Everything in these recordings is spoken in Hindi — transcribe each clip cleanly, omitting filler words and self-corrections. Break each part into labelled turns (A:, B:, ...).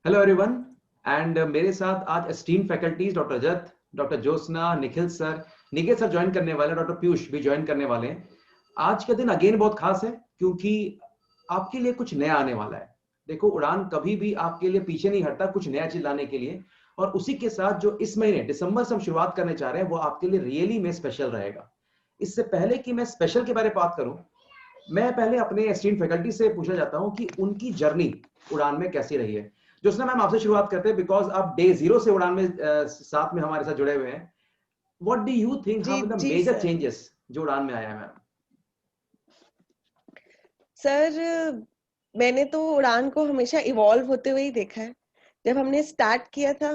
A: हेलो एवरीवन एंड मेरे साथ आज esteemed faculties doctor Rajat, doctor Jyotsna, Nikhil sir join करने वाले, डॉक्टर पीयूष भी ज्वाइन करने वाले हैं। आज का दिन अगेन बहुत खास है क्योंकि आपके लिए कुछ नया आने वाला है। देखो, उड़ान कभी भी आपके लिए पीछे नहीं हटता कुछ नया चीज लाने के लिए। और उसी के साथ जो इस महीने दिसंबर से हम शुरुआत करने चाह रहे हैं वो आपके लिए रियली में स्पेशल रहेगा। इससे पहले कि मैं स्पेशल के बारे में बात करूं, मैं पहले अपने एस्टीम फैकल्टी से पूछना चाहता हूं कि उनकी जर्नी उड़ान में कैसी रही है। ज्योत्सना मैम, आपसे शुरुआत करते हैं बिकॉज आप डे जीरो से उड़ान में साथ में हमारे साथ जुड़े हुए हैं। What do you think
B: G
A: have the
B: G
A: major
B: sir.
A: Changes जो उड़ान में आया है मैम?
B: सर, मैंने तो उड़ान को हमेशा इवॉल्व होते हुए ही देखा है। जब हमने स्टार्ट किया था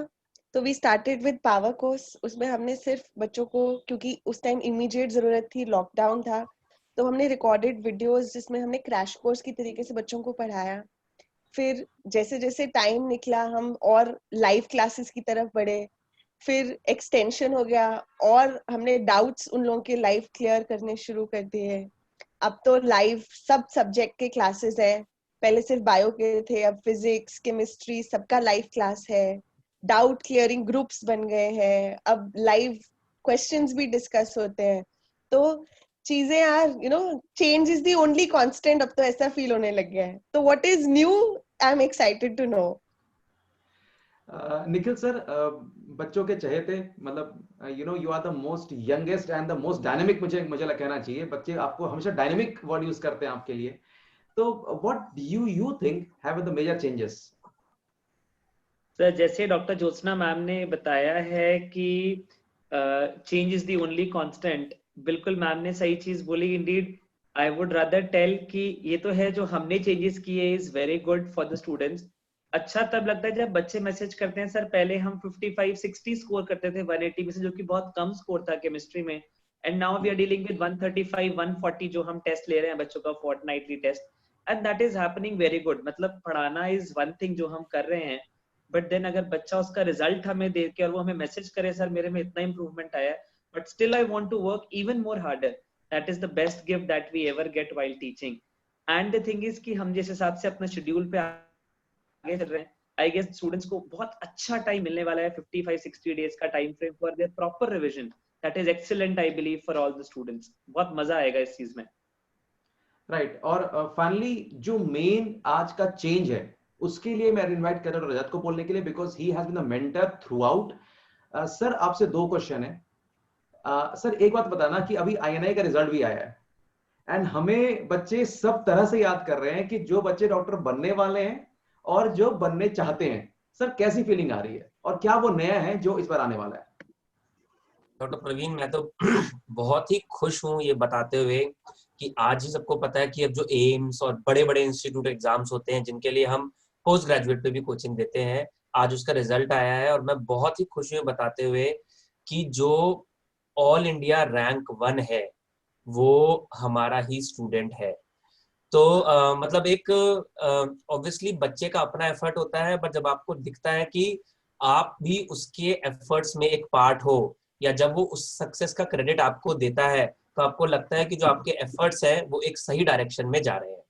B: तो we started with power course. उसमें हमने सिर्फ बच्चों को, क्योंकि उस टाइम इमीडिएट जरूरत थी, लॉकडाउन था, तो हमने रिकॉर्डेड वीडियोस जिसमें हमने क्रैश कोर्स की तरीके से बच्चों को पढ़ाया। फिर जैसे जैसे टाइम निकला हम और लाइव क्लासेस की तरफ बढ़े। फिर एक्सटेंशन हो गया और हमने डाउट्स उन लोगों के लाइव क्लियर करने शुरू कर दिए। अब तो लाइव सब सब्जेक्ट के क्लासेस है। पहले सिर्फ बायो के थे, अब फिजिक्स, केमिस्ट्री सबका लाइव क्लास है। डाउट क्लियरिंग ग्रुप्स बन गए हैं, अब लाइव क्वेश्चंस भी डिस्कस होते हैं। तो चीजें यार, change is the only constant, अब तो ऐसा फील होने लग गया है। तो what is new, I am excited to know.
A: Nikhil sir, बच्चों के चहेते, मतलब you are the most youngest and the most dynamic, मुझे मुझे कहना चाहिए। बच्चे आपको हमेशा डायनेमिक वर्ड यूज करते हैं आपके लिए। तो what you think have the major changes?
C: Sir, जैसे डॉक्टर ज्योत्सना मैम ने बताया है कि change is the only constant, बिल्कुल मैम ने सही चीज बोली। Indeed I would rather tell कि ये तो है जो हमने चेंजेस किए is very good for the students. अच्छा तब लगता है जब बच्चे मैसेज करते हैं, सर पहले हम 55-60 स्कोर करते थे 180 में से, जो कि बहुत कम स्कोर था केमिस्ट्री में, and now we are dealing with 135-140 जो हम टेस्ट ले रहे हैं बच्चों का, fortnightly test, and that is happening very good. मतलब पढ़ाना इज वन थिंग जो हम कर रहे हैं, बट देन अगर बच्चा उसका रिजल्ट हमें दे के और वो हमें मैसेज करे, सर मेरे में इतना इंप्रूवमेंट आया है, but still I want to work even more harder, that is the best gift that we ever get while teaching. And the thing is कि हम जिस हिसाब से अपने शेड्यूल पे आगे चल रहे हैं, आई गेस स्टूडेंट्स को बहुत अच्छा टाइम मिलने वाला है, 55-60 डेज का time frame for their proper revision. That is excellent I believe for all the students. बहुत मजा आएगा इस चीज में।
A: राइट। और फाइनली जो मेन आज का चेंज है उसके लिए मैं इनवाइट कर रहा हूं रजत को बोलने के लिए, because he has been the mentor throughout. Sir, आपसे दो क्वेश्चन है। सर, एक बात बताना कि अभी आईएनआई का रिजल्ट भी आया है एंड हमें बच्चे सब तरह से याद कर रहे हैं कि जो बच्चे डॉक्टर बनने वाले हैं और जो बनने चाहते हैं। सर, कैसी फीलिंग आ रही है और क्या वो नया है जो इस बार आने वाला है?
D: डॉक्टर प्रवीण, मैं तो बहुत ही खुश हूँ ये बताते हुए कि आज ही सबको पता है कि अब जो एम्स और बड़े बड़े इंस्टीट्यूट एग्जाम्स होते हैं जिनके लिए हम पोस्ट ग्रेजुएट पे भी कोचिंग देते हैं, आज उसका रिजल्ट आया है। और मैं बहुत ही खुश हूँ ये बताते हुए कि जो ऑल इंडिया रैंक 1 है वो हमारा ही स्टूडेंट है। तो मतलब एक ऑब्वियसली बच्चे का अपना एफर्ट होता है, बट जब आपको दिखता है कि आप भी उसके एफर्ट्स में एक पार्ट हो, या जब वो उस सक्सेस का क्रेडिट आपको देता है, तो आपको लगता है कि जो आपके एफर्ट्स है वो एक सही डायरेक्शन में जा रहे हैं।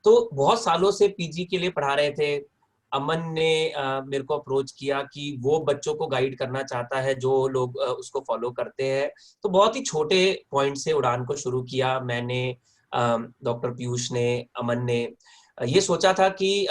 D: तो बहुत सालों से पीजी के लिए पढ़ा रहे थे, अमन ने मेरे को अप्रोच किया कि वो बच्चों को गाइड करना चाहता है जो लोग उसको फॉलो करते हैं। तो बहुत ही छोटे पॉइंट से उड़ान को शुरू किया मैंने, डॉक्टर पीयूष ने, अमन ने। ये सोचा था कि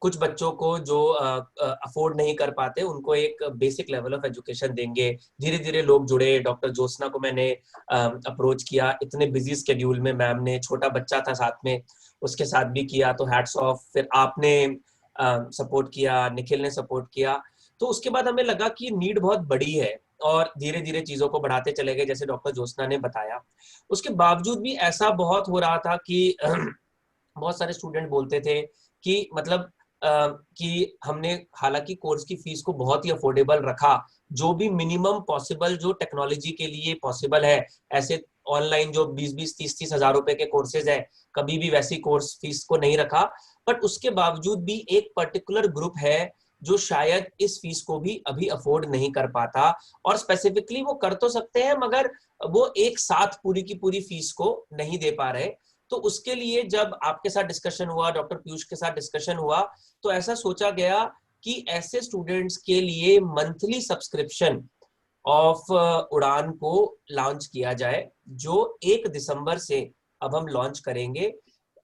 D: कुछ बच्चों को जो अफोर्ड नहीं कर पाते उनको एक बेसिक लेवल ऑफ एजुकेशन देंगे। धीरे धीरे लोग जुड़े। डॉक्टर ज्योत्सना को मैंने अप्रोच किया, इतने बिजी स्केड्यूल में मैम ने, छोटा बच्चा था साथ में, उसके साथ भी किया, तो हैट्स ऑफ। फिर आपने सपोर्ट किया, निखिल ने सपोर्ट किया। तो उसके बाद हमें लगा कि नीड बहुत बड़ी है और धीरे धीरे चीजों को बढ़ाते चले गए, जैसे डॉक्टर ज्योत्सना ने बताया। उसके बावजूद भी ऐसा बहुत हो रहा था कि बहुत सारे स्टूडेंट बोलते थे कि मतलब कि हमने हालांकि कोर्स की फीस को बहुत ही अफोर्डेबल रखा, जो भी मिनिमम पॉसिबल जो टेक्नोलॉजी के लिए पॉसिबल है, ऐसे ऑनलाइन जो 20-20, 30-30 हजार रुपए के कोर्सेज है, कभी भी वैसी कोर्स फीस को नहीं रखा। बट उसके बावजूद भी एक पर्टिकुलर ग्रुप है जो शायद इस फीस को भी अभी अफोर्ड नहीं कर पाता, और स्पेसिफिकली वो कर तो सकते हैं मगर वो एक साथ पूरी की पूरी फीस को नहीं दे पा रहे। तो उसके लिए जब आपके साथ डिस्कशन हुआ, डॉक्टर पीयूष के साथ डिस्कशन हुआ, तो ऐसा सोचा गया कि ऐसे स्टूडेंट्स के लिए मंथली सब्सक्रिप्शन ऑफ उड़ान को लॉन्च किया जाए, जो 1 दिसंबर से अब हम लॉन्च करेंगे।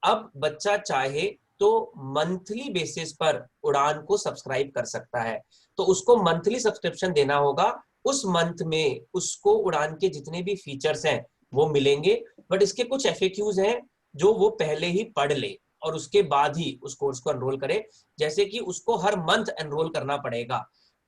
D: अब बच्चा चाहे तो मंथली बेसिस पर उड़ान को सब्सक्राइब कर सकता है, तो उसको मंथली सब्सक्रिप्शन देना होगा। उस मंथ में उसको उड़ान के जितने भी फीचर्स हैं वो मिलेंगे, बट इसके कुछ FAQs हैं जो वो पहले ही पढ़ ले और उसके बाद ही उस कोर्स को एनरोल करे। जैसे कि उसको हर मंथ एनरोल करना पड़ेगा,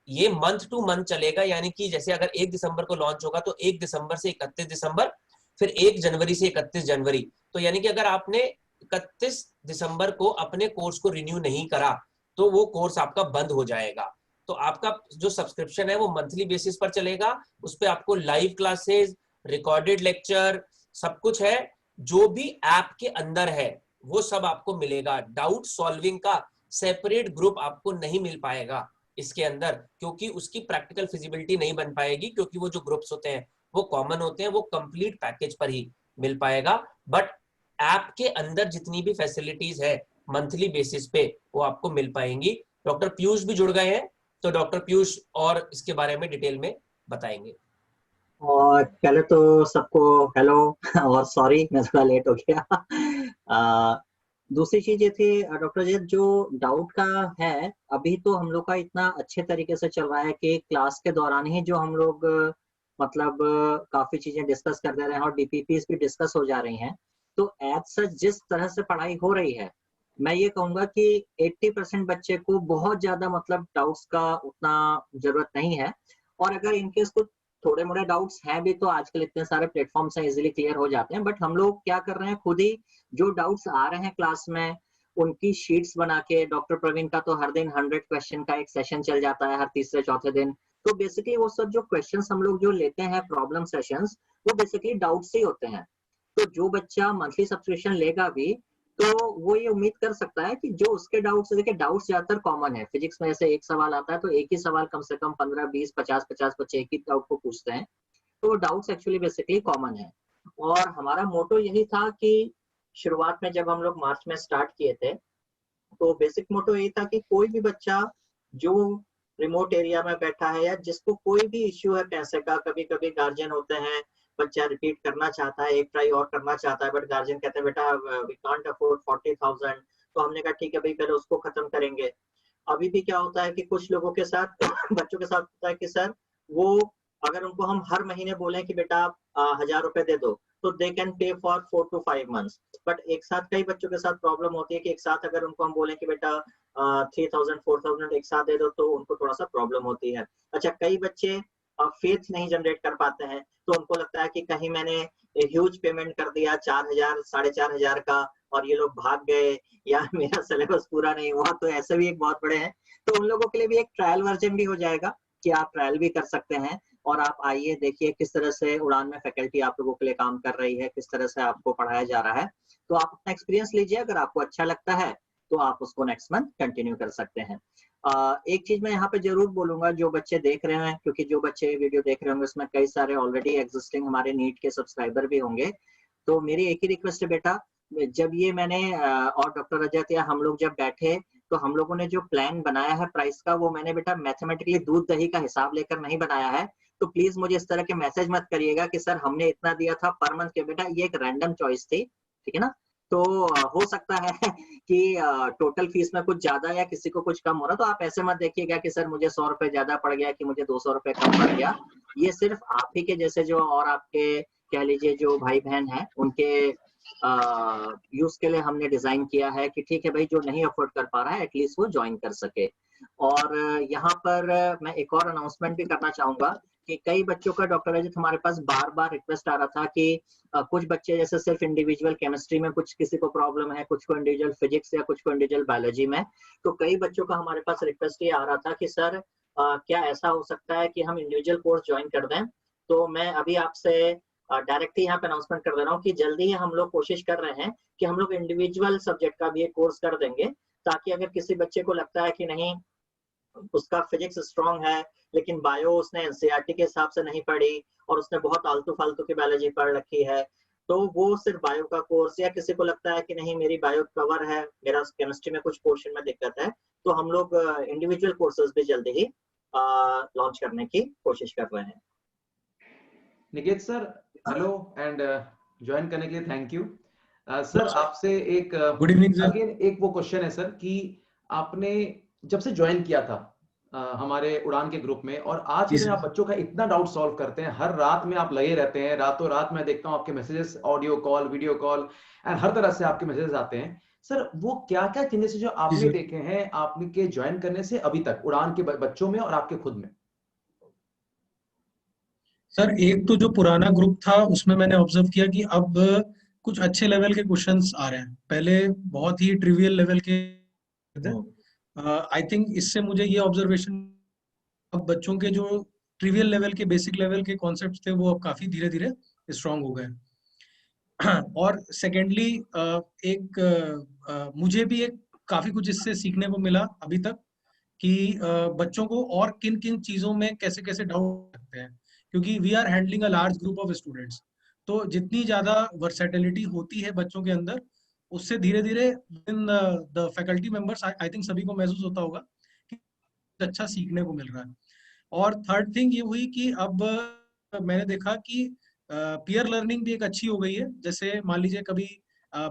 D: ये मंथ टू मंथ चलेगा, यानी कि जैसे अगर 1 दिसंबर को लॉन्च होगा तो 1 दिसंबर से 31 दिसंबर, फिर 1 जनवरी से 31 जनवरी। तो यानी कि अगर आपने 31 दिसंबर को अपने कोर्स को रिन्यू नहीं करा तो वो कोर्स आपका बंद हो जाएगा। तो आपका जो सब्सक्रिप्शन है वो मंथली बेसिस पर चलेगा, उस पर आपको लाइव क्लासेस, रिकॉर्डेड लेक्चर, सब कुछ है। जो भी ऐप के अंदर है वो सब आपको मिलेगा। डाउट सॉल्विंग का सेपरेट ग्रुप आपको नहीं मिल पाएगा इसके अंदर, क्योंकि उसकी प्रैक्टिकल फिजिबिलिटी नहीं बन पाएगी, क्योंकि वो जो ग्रुप्स होते हैं वो कॉमन होते हैं, वो कंप्लीट पैकेज पर ही मिल पाएगा। बट ऐप के अंदर जितनी भी फैसिलिटीज है मंथली बेसिस पे वो आपको मिल पाएंगी। डॉक्टर पीयूष भी जुड़ गए हैं, तो डॉक्टर पीयूष और इसके बारे में डिटेल में बताएंगे।
E: और पहले तो सबको हेलो और सॉरी मैं थोड़ा लेट हो गया। दूसरी चीज ये थी डॉक्टर जी, जो डाउट का है, अभी तो हम लोग का इतना अच्छे तरीके से चल रहा है कि क्लास के दौरान ही जो हम लोग मतलब काफी चीजें डिस्कस कर दे रहे हैं और DPPs भी डिस्कस हो जा रही हैं। तो एज सच जिस तरह से पढ़ाई हो रही है, मैं ये कहूंगा कि 80% बच्चे को बहुत ज्यादा मतलब डाउट्स का उतना जरूरत नहीं है। और अगर इनकेस कुछ थोड़े मोड़े डाउट्स हैं भी तो आजकल इतने सारे प्लेटफॉर्म्स हैं, इजीली क्लियर हो जाते हैं। बट हम लोग क्या कर रहे हैं, खुद ही जो डाउट्स आ रहे हैं क्लास में उनकी शीट्स बना के, डॉक्टर प्रवीण का तो हर दिन 100 क्वेश्चन का एक सेशन चल जाता है हर तीसरे चौथे दिन। तो बेसिकली वो सब जो क्वेश्चंस हम लोग जो लेते हैं प्रॉब्लम सेशंस, वो बेसिकली डाउट्स ही होते हैं। तो जो बच्चा मंथली सब्सक्रिप्शन लेगा भी तो वो ये उम्मीद कर सकता है कि जो उसके डाउट्स, देखिए डाउट्स ज्यादातर कॉमन है। फिजिक्स में ऐसे एक सवाल आता है तो एक ही सवाल कम से कम 15, 20, 50 बच्चे एक ही डाउट को पूछते हैं, तो डाउट्स एक्चुअली बेसिकली कॉमन है। और हमारा मोटो यही था कि शुरुआत में जब हम लोग मार्च में स्टार्ट किए थे तो बेसिक मोटो यही था कि कोई भी बच्चा जो रिमोट एरिया में बैठा है या जिसको कोई भी इश्यू है पैसे का, कभी कभी गार्जियन होते हैं बच्चा रिपीट करना चाहता है, एक ट्राई और करना चाहता है, बट गार्जियन कहते हैं बेटा वी कांट अफोर्ड 40,000, तो हमने कहा ठीक है भाई पहले उसको खत्म करेंगे। अभी भी क्या होता है कि कुछ लोगों के साथ बच्चों के साथ होता है कि सर वो अगर उनको हम हर महीने बोलें कि बेटा आप 1,000 रुपए दे दो तो they can pay for 4 to 5 months। But एक साथ कई बच्चों के साथ प्रॉब्लम होती है कि एक साथ अगर उनको हम बोलें कि बेटा 3,000 4,000 एक साथ दे दो तो उनको थोड़ा सा प्रॉब्लम होती है। अच्छा, कई बच्चे फेथ नहीं जनरेट कर पाते हैं, तो उनको लगता है कि कहीं मैंने ह्यूज पेमेंट कर दिया 4,000 4,500 का और ये लोग भाग गए या मेरा सिलेबस पूरा नहीं हुआ, तो ऐसे भी एक बहुत बड़े हैं। तो उन लोगों के लिए भी एक ट्रायल वर्जन भी हो जाएगा कि आप ट्रायल भी कर सकते हैं और आप आइए देखिए किस तरह से उड़ान में फैकल्टी आप लोगों के लिए काम कर रही है, किस तरह से आपको पढ़ाया जा रहा है। तो आप अपना एक्सपीरियंस लीजिए, अगर आपको अच्छा लगता है तो आप उसको नेक्स्ट मंथ कंटिन्यू कर सकते हैं। एक चीज मैं यहाँ पे जरूर बोलूंगा, जो बच्चे देख रहे हैं, क्योंकि जो बच्चे वीडियो देख रहे होंगे उसमें कई सारे ऑलरेडी एग्जिस्टिंग हमारे नीट के सब्सक्राइबर भी होंगे, तो मेरी एक ही रिक्वेस्ट है बेटा, जब ये मैंने और डॉक्टर रजत या हम लोग जब बैठे तो हम लोगों ने जो प्लान बनाया है प्राइस का, वो मैंने बेटा मैथमेटिकली दूध दही का हिसाब लेकर नहीं बनाया है। तो प्लीज मुझे इस तरह के मैसेज मत करिएगा कि सर हमने इतना दिया था पर मंथ के। बेटा ये एक रैंडम चॉइस थी, ठीक है ना। तो हो सकता है कि टोटल फीस में कुछ ज्यादा या किसी को कुछ कम हो रहा, तो आप ऐसे मत देखिएगा कि सर मुझे 100 रुपए ज्यादा पड़ गया कि मुझे 200 रुपए कम पड़ गया। ये सिर्फ आप ही के जैसे जो और आपके कह लीजिए जो भाई बहन हैं उनके यूज के लिए हमने डिजाइन किया है कि ठीक है भाई, जो नहीं अफोर्ड कर पा रहा है एटलीस्ट वो ज्वाइन कर सके। और यहाँ पर मैं एक और अनाउंसमेंट भी करना चाहूंगा कि कई बच्चों का डॉक्टर अजित हमारे पास बार बार रिक्वेस्ट आ रहा था कि कुछ बच्चे जैसे सिर्फ इंडिविजुअल केमिस्ट्री में कुछ किसी को प्रॉब्लम है, कुछ को इंडिविजुअल फिजिक्स या कुछ को इंडिविजुअल बायोलॉजी में। तो कई बच्चों का हमारे पास रिक्वेस्ट ये आ रहा था कि सर क्या ऐसा हो सकता है कि हम इंडिविजुअल कोर्स ज्वाइन कर दें। तो मैं अभी आपसे डायरेक्टली यहाँ पे अनाउंसमेंट कर दे रहा हूँ कि जल्दी ही हम लोग कोशिश कर रहे हैं कि हम लोग इंडिविजुअल सब्जेक्ट का भी एक कोर्स कर देंगे, ताकि अगर किसी बच्चे को लगता है कि नहीं उसका फिजिक्स स्ट्रांग है लेकिन बायो उसने एनसीईआरटी के हिसाब से नहीं पढ़ी और उसने बहुत आलतू फालतू की बायोलॉजी पढ़ रखी है, तो वो सिर्फ बायो का कोर्स, या किसी को लगता है कि नहीं मेरी बायो कवर है, मेरा केमिस्ट्री में कुछ पोर्शन में दिक्कत है, तो हम लोग इंडिविजुअल कोर्सेज भी जल्दी ही लॉन्च करने की कोशिश कर रहे हैं।
A: Niket sir hello and join करने के लिए थैंक यू। सर आपसे एक
F: गुड इवनिंग सर।
A: अगेन एक वो क्वेश्चन है सर कि आपने जब से ज्वाइन किया था हमारे उड़ान के ग्रुप में, और आज के दिन आप बच्चों का इतना डाउट सॉल्व करते हैं, हर रात में आप लगे रहते हैं, रातों रात मैं देखता हूं आपके messages, audio call, video call and हर तरह से आपके मैसेजेस आते हैं। सर वो क्या क्या चेंजेस जो आपने देखे हैं आपके ज्वाइन करने से अभी तक उड़ान के बच्चों में और आपके खुद में?
F: सर एक तो जो पुराना ग्रुप था उसमें मैंने ऑब्जर्व किया कि अब कुछ अच्छे लेवल के क्वेश्चंस आ रहे हैं, पहले बहुत ही ट्रिवियल लेवल के थे। आई थिंक इससे मुझे ये ऑब्जर्वेशन, अब बच्चों के जो ट्रिवियल लेवल के बेसिक लेवल के कॉन्सेप्ट्स थे वो अब काफी धीरे धीरे स्ट्रांग हो गए। और सेकेंडली मुझे भी एक काफी कुछ इससे सीखने को मिला अभी तक कि बच्चों को और किन किन चीजों में कैसे कैसे डाउट रखते हैं, क्योंकि we are handling a large group of students. तो जितनी ज्यादा वर्सेटिलिटी होती है बच्चों के अंदर, उससे धीरे धीरे in the faculty members I think सभी को महसूस होता होगा कि अच्छा सीखने को मिल रहा है। और थर्ड थिंग ये हुई कि अब मैंने देखा कि पीयर लर्निंग भी एक अच्छी हो गई है। जैसे मान लीजिए कभी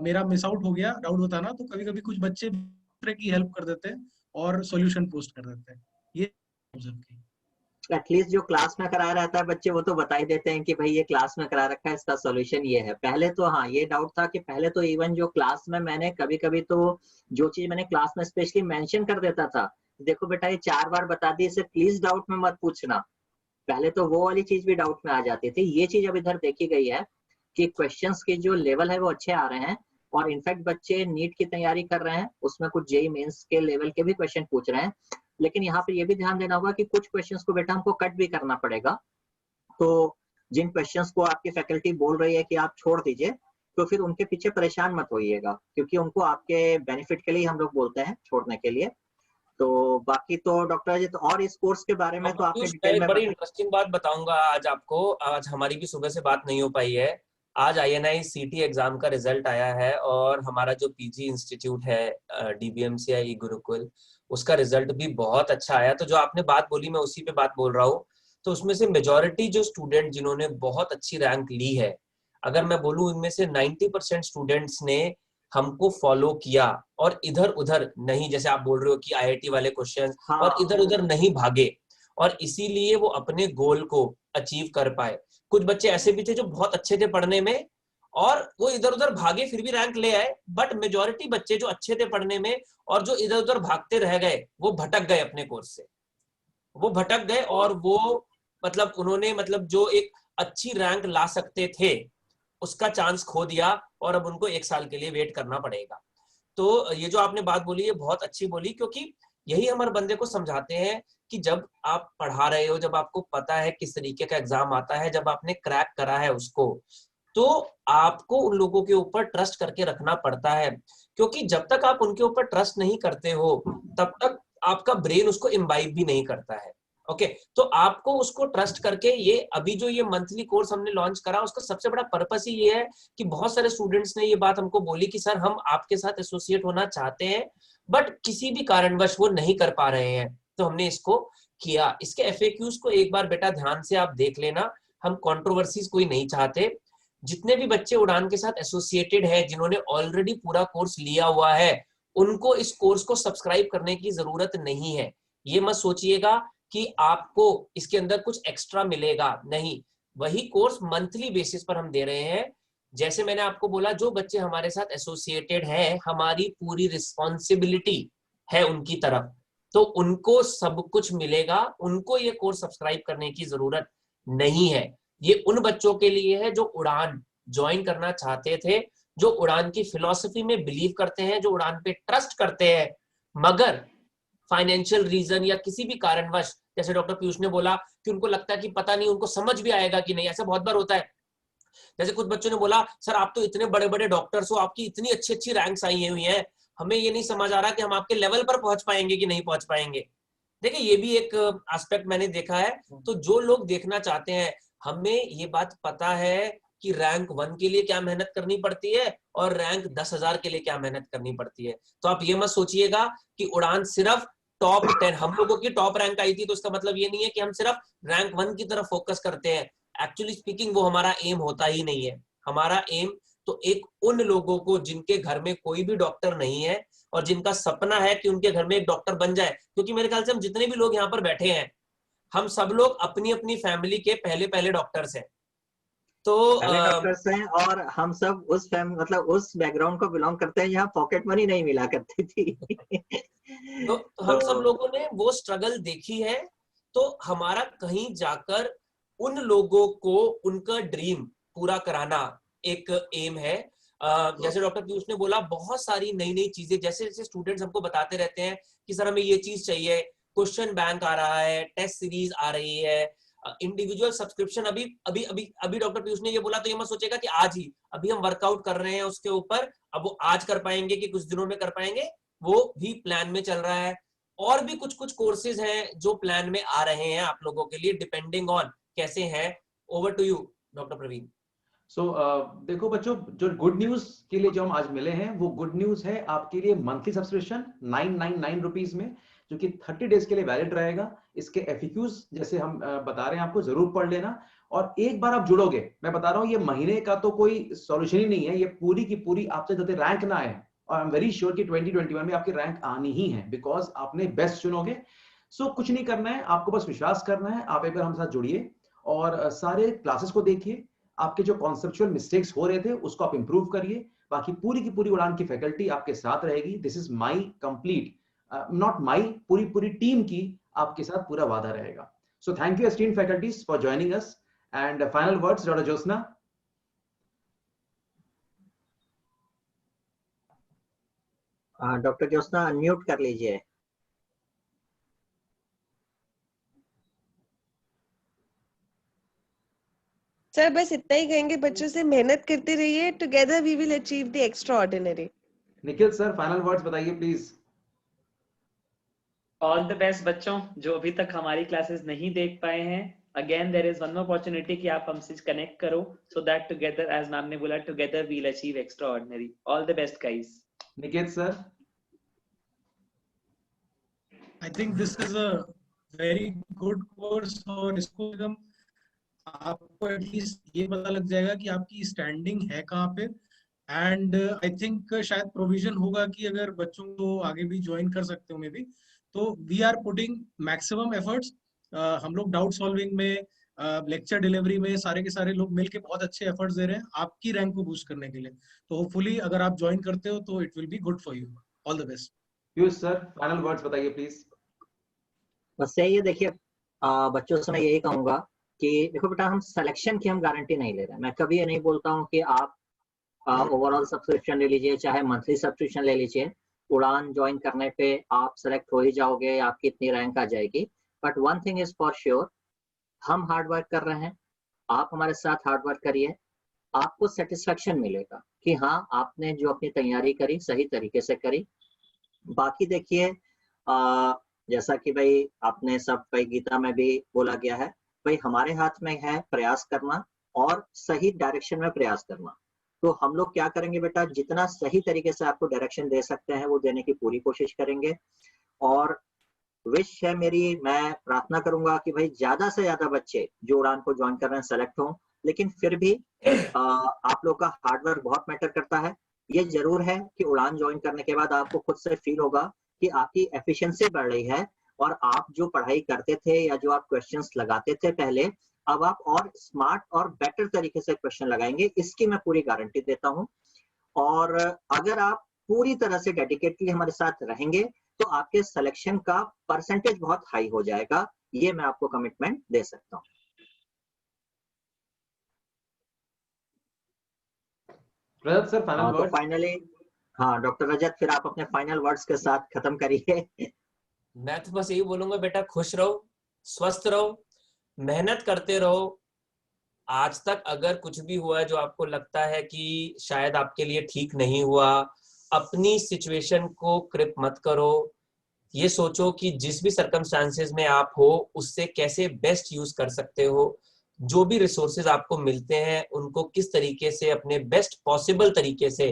F: मेरा मिस आउट हो गया डाउट बताना, तो कभी कभी कुछ बच्चे दूसरे की हेल्प कर देते हैं और सॉल्यूशन पोस्ट कर देते हैं। ये
E: एटलीस्ट जो क्लास में कराया रहता है बच्चे वो तो बता ही देते हैं कि भाई ये क्लास में करा रखा है, इसका सॉल्यूशन ये है। पहले तो हाँ ये डाउट था कि पहले तो इवन जो क्लास में मैंने कभी कभी तो जो चीज मैंने क्लास में स्पेशली मेंशन कर देता था, देखो बेटा ये 4 बार बता दी, इसे प्लीज डाउट में मत पूछना, पहले तो वो वाली चीज भी डाउट में आ जाती थी। ये चीज अब इधर देखी गई है कि क्वेश्चंस के जो लेवल है वो अच्छे आ रहे हैं, और इनफैक्ट बच्चे नीट की तैयारी कर रहे हैं, उसमें कुछ जेईई मेंस के लेवल के भी क्वेश्चन पूछ रहे हैं। लेकिन यहाँ पे ये भी ध्यान देना होगा कि कुछ क्वेश्चंस को बेटा हमको कट भी करना पड़ेगा। तो जिन क्वेश्चंस को आपकी फैकल्टी बोल रही है कि आप छोड़ दीजिए, तो फिर उनके पीछे परेशान मत होइएगा, क्योंकि उनको आपके बेनिफिट के लिए हम लोग बोलते हैं छोड़ने के लिए। तो बाकी तो डॉक्टर अजीत और इस कोर्स के बारे में तो आपने डिटेल में
D: बड़ी इंटरेस्टिंग बात बताऊंगा आज आपको। आज हमारी भी सुबह से बात नहीं हो पाई है। आज INI CT एग्जाम का रिजल्ट आया है, और हमारा जो PG इंस्टीट्यूट है DBMCI गुरुकुल, उसका रिजल्ट भी बहुत अच्छा आया। तो जो आपने बात बोली मैं उसी पे बात बोल रहा हूँ। तो उसमें से मेजॉरिटी जो स्टूडेंट जिन्होंने बहुत अच्छी रैंक ली है, अगर मैं बोलूँ इनमें से 90% स्टूडेंट्स ने हमको फॉलो किया और इधर उधर नहीं, जैसे आप बोल रहे हो कि IIT वाले क्वेश्चन, और इधर उधर नहीं भागे, और इसीलिए वो अपने गोल को अचीव कर पाए। कुछ बच्चे ऐसे भी थे जो बहुत अच्छे थे पढ़ने में और वो इधर उधर भागे फिर भी रैंक ले आए, बट मेजॉरिटी बच्चे जो अच्छे थे पढ़ने में और जो इधर उधर भागते रह गए, वो भटक गए अपने कोर्स से, वो भटक गए, और वो मतलब उन्होंने जो एक अच्छी रैंक ला सकते थे उसका चांस खो दिया, और अब उनको 1 साल के लिए वेट करना पड़ेगा। तो ये जो आपने बात बोली है बहुत अच्छी बोली, क्योंकि यही हमारे बंदे को समझाते हैं कि जब आप पढ़ा रहे हो, जब आपको पता है किस तरीके का एग्जाम आता है, जब आपने क्रैक करा है उसको, तो आपको उन लोगों के ऊपर ट्रस्ट करके रखना पड़ता है। क्योंकि जब तक आप उनके ऊपर ट्रस्ट नहीं करते हो तब तक आपका ब्रेन उसको इम्बाइब भी नहीं करता है। ओके, तो आपको उसको ट्रस्ट करके, ये अभी जो ये मंथली कोर्स हमने लॉन्च करा, उसका सबसे बड़ा पर्पस ही ये है कि बहुत सारे स्टूडेंट्स ने ये बात हमको बोली कि सर हम आपके साथ एसोसिएट होना चाहते हैं बट किसी भी कारणवश वो नहीं कर पा रहे हैं, तो हमने इसको किया। इसके FAQs को एक बार बेटा ध्यान से आप देख लेना, हम कंट्रोवर्सीज कोई नहीं चाहते। जितने भी बच्चे उड़ान के साथ एसोसिएटेड है, जिन्होंने ऑलरेडी पूरा कोर्स लिया हुआ है, उनको इस कोर्स को सब्सक्राइब करने की जरूरत नहीं है। ये मत सोचिएगा कि आपको इसके अंदर कुछ एक्स्ट्रा मिलेगा, नहीं, वही कोर्स मंथली बेसिस पर हम दे रहे हैं। जैसे मैंने आपको बोला, जो बच्चे हमारे साथ एसोसिएटेड हैं, हमारी पूरी रिस्पॉन्सिबिलिटी है उनकी तरफ, तो उनको सब कुछ मिलेगा, उनको ये कोर्स सब्सक्राइब करने की जरूरत नहीं है। ये उन बच्चों के लिए है जो उड़ान ज्वाइन करना चाहते थे, जो उड़ान की फिलॉसफी में बिलीव करते हैं, जो उड़ान पे ट्रस्ट करते हैं, मगर फाइनेंशियल रीजन या किसी भी कारणवश, जैसे डॉक्टर पीयूष ने बोला कि उनको लगता है कि पता नहीं उनको समझ भी आएगा कि नहीं, ऐसा बहुत बार होता है। जैसे कुछ बच्चों ने बोला, सर आप तो इतने बड़े बड़े डॉक्टर्स हो, आपकी इतनी अच्छी अच्छी रैंक्स आई हुई हैं, हमें ये नहीं समझ आ रहा कि हम आपके लेवल पर पहुंच पाएंगे कि नहीं पहुंच पाएंगे। देखिए, ये भी एक एस्पेक्ट मैंने देखा है। तो जो लोग देखना चाहते हैं, हमें ये बात पता है कि रैंक 1 के लिए क्या मेहनत करनी पड़ती है और रैंक 10,000 के लिए क्या मेहनत करनी पड़ती है। तो आप ये मत सोचिएगा कि उड़ान सिर्फ टॉप 10, हम लोगों की टॉप रैंक आई थी तो इसका मतलब ये नहीं है कि हम सिर्फ रैंक 1 की तरफ फोकस करते हैं। एक्चुअली स्पीकिंग वो हमारा एम होता ही नहीं है। हमारा एम तो एक उन लोगों को जिनके घर में कोई भी डॉक्टर नहीं है और जिनका सपना है कि उनके घर में एक डॉक्टर बन जाए, क्योंकि मेरे ख्याल से हम जितने भी लोग यहाँ पर बैठे हैं हम सब लोग अपनी अपनी फैमिली के पहले डॉक्टर्स हैं। तो
E: पहले डॉक्टर्स हैं और हम सब उस मतलब उस बैकग्राउंड को बिलोंग करते हैं जहाँ पॉकेट मनी नहीं मिला करती थी।
D: तो हम सब लोगों ने वो स्ट्रगल देखी है। तो हमारा कहीं जाकर उन लोगों को उनका ड्रीम पूरा कराना एक एम है। जैसे डॉक्टर पीयूष ने बोला, बहुत सारी नई नई चीजें जैसे जैसे स्टूडेंट्स हमको बताते रहते हैं कि सर हमें ये चीज चाहिए, क्वेश्चन बैंक आ रहा है, टेस्ट सीरीज आ रही है, इंडिविजुअल सब्सक्रिप्शन। अभी अभी अभी अभी डॉक्टर पीयूष ने ये बोला तो ये मत सोचेगा कि आज ही अभी हम वर्कआउट कर रहे हैं उसके ऊपर, अब वो आज कर पाएंगे कि कुछ दिनों में कर पाएंगे, वो भी प्लान में चल रहा है। और भी कुछ कुछ कोर्सेज हैं जो प्लान में आ रहे हैं आप लोगों के लिए, डिपेंडिंग ऑन कैसे हैं। Over to you doctor Praveen.
A: So देखो बच्चों, जो गुड न्यूज के लिए जो हम आज मिले हैं वो गुड न्यूज है आपके लिए मंथली सब्सक्रिप्शन 999 रुपीज में, जो कि 30 डेज के लिए वैलिड रहेगा। इसके एफिक्यूज जैसे हम बता रहे हैं आपको जरूर पढ़ लेना, और एक बार आप जुड़ोगे, मैं बता रहा हूँ ये महीने का तो कोई सॉल्यूशन ही नहीं है, ये पूरी की पूरी आपसे जल्दी रैंक ना आए, और आई एम वेरी श्योर कि 2021 में आपकी रैंक आनी ही है, बिकॉज आपने बेस्ट चुनोगे। सो कुछ नहीं करना है आपको, बस विश्वास करना है। आप एक बार हमारे साथ जुड़िए और सारे क्लासेस को देखिए, आपके जो कॉन्सेप्चुअल मिस्टेक्स हो रहे थे उसको आप इंप्रूव करिए। बाकी पूरी की पूरी उड़ान की फैकल्टी आपके साथ रहेगी। This is my complete, not my, पूरी पूरी टीम की आपके साथ पूरा वादा रहेगा। So thank you esteemed faculties for joining us, and final words doctor Jyotsna.
E: Doctor Jyotsna unmute कर लीजिए।
B: सर बस इतना ही कहेंगे बच्चों से, मेहनत करते रहिए, together we will achieve the extraordinary.
A: Nikhil sir final words बताइए प्लीज।
C: ऑल द बेस्ट बच्चों जो अभी तक हमारी क्लासेस नहीं देख पाए हैं। Again there is one more opportunity कि आप हमसे कनेक्ट करो, so that together, as ma'am ने बोला, together we will achieve extraordinary. All the best guys.
A: Niket sir.
F: I think this is a very good course, और इसको एकदम आपको एटलीस्ट ये पता लग जाएगा कि आपकी स्टैंडिंग है कहाँ पे। एंड आई थिंक शायद प्रोविजन होगा कि अगर बच्चों को आगे भी ज्वाइन कर सकते हो मे बी, तो we are putting maximum efforts. हम लोग डाउट सॉल्विंग में, लेक्चर डिलीवरी में सारे के सारे लोग मिलके बहुत अच्छे एफर्ट्स दे रहे हैं आपकी रैंक को बूस्ट करने के लिए। तो होपफुली अगर आप ज्वाइन करते हो तो it will be good for you. All the best.
A: Piyush sir final words बताइए प्लीज।
E: बस यही है, देखिए बच्चों से मैं यही कहूंगा कि देखो बेटा, हम सिलेक्शन की हम गारंटी नहीं ले रहे। मैं कभी ये नहीं बोलता हूँ कि आप ओवरऑल सब्सक्रिप्शन ले लीजिए, चाहे मंथली सब्सक्रिप्शन ले लीजिए, उड़ान ज्वाइन करने पे आप सेलेक्ट हो ही जाओगे, आपकी इतनी रैंक आ जाएगी। But one thing is for sure, हम हार्ड वर्क कर रहे हैं, आप हमारे साथ हार्ड वर्क करिए, आपको सेटिस्फेक्शन मिलेगा कि हाँ आपने जो अपनी तैयारी करी सही तरीके से करी। बाकी देखिए जैसा कि भाई आपने सब भाई गीता में भी बोला गया है, भाई हमारे हाथ में है प्रयास करना और सही डायरेक्शन में प्रयास करना। तो हम लोग क्या करेंगे बेटा, जितना सही तरीके से आपको डायरेक्शन दे सकते हैं वो देने की पूरी कोशिश करेंगे। और विश है मेरी, मैं प्रार्थना करूंगा कि भाई ज्यादा से ज्यादा बच्चे जो उड़ान को ज्वाइन कर रहे हैं सेलेक्ट हों। लेकिन फिर भी आप लोग का हार्डवर्क बहुत मैटर करता है। ये जरूर है कि उड़ान ज्वाइन करने के बाद आपको खुद से फील होगा कि आपकी एफिशिएंसी बढ़ रही है, और आप जो पढ़ाई करते थे या जो आप क्वेश्चंस लगाते थे पहले, अब आप और स्मार्ट और बेटर तरीके से क्वेश्चन लगाएंगे, इसकी मैं पूरी गारंटी देता हूं। और अगर आप पूरी तरह से डेडिकेटली हमारे साथ रहेंगे तो आपके सिलेक्शन का परसेंटेज बहुत हाई हो जाएगा, ये मैं आपको कमिटमेंट दे सकता हूँ।
A: रजत सर फाइनल
E: तो
A: वर्ड्स।
E: फाइनली हाँ डॉक्टर रजत, फिर आप अपने फाइनल वर्ड्स के साथ खत्म करिए।
D: मैं तो बस यही बोलूंगा बेटा, खुश रहो, स्वस्थ रहो, मेहनत करते रहो। आज तक अगर कुछ भी हुआ है जो आपको लगता है कि शायद आपके लिए ठीक नहीं हुआ, अपनी सिचुएशन को क्रिप मत करो। ये सोचो कि जिस भी सर्कमस्टांसेस में आप हो उससे कैसे बेस्ट यूज कर सकते हो। जो भी रिसोर्सेज आपको मिलते हैं उनको किस तरीके से अपने बेस्ट पॉसिबल तरीके से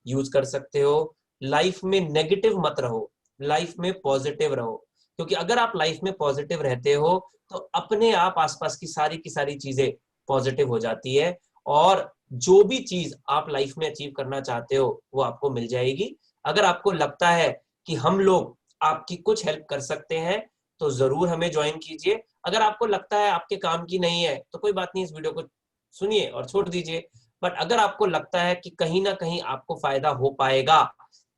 D: यूज कर सकते हो। लाइफ में नेगेटिव मत रहो, लाइफ में पॉजिटिव रहो, क्योंकि अगर आप लाइफ में पॉजिटिव रहते हो तो अपने आप आसपास की सारी चीजें पॉजिटिव हो जाती है, और जो भी चीज आप लाइफ में अचीव करना चाहते हो वो आपको मिल जाएगी। अगर आपको लगता है कि हम लोग आपकी कुछ हेल्प कर सकते हैं तो जरूर हमें ज्वाइन कीजिए। अगर आपको लगता है आपके काम की नहीं है तो कोई बात नहीं, इस वीडियो को सुनिए और छोड़ दीजिए। बट अगर आपको लगता है कि कहीं ना कहीं आपको फायदा हो पाएगा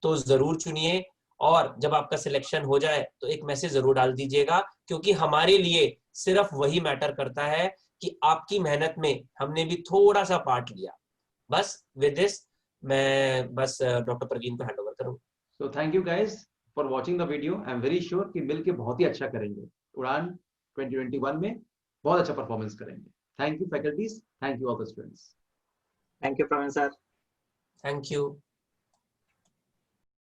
D: तो जरूर चुनिए, और जब आपका सिलेक्शन हो जाए तो एक मैसेज जरूर डाल दीजिएगा, क्योंकि हमारे लिए सिर्फ वही मैटर करता है कि आपकी मेहनत में हमने भी थोड़ा सा पार्ट लिया। बस विद दिस मैं बस डॉक्टर प्रवीण को हैंड ओवर करूँ।
A: So thank you guys for watching the video. I'm very sure कि मिलके बहुत ही अच्छा करेंगे, उड़ान 2021 में बहुत अच्छा परफॉर्मेंस करेंगे। Thank you faculties, thank you all the students.
E: Thank you, Praveen sir.
D: Thank you.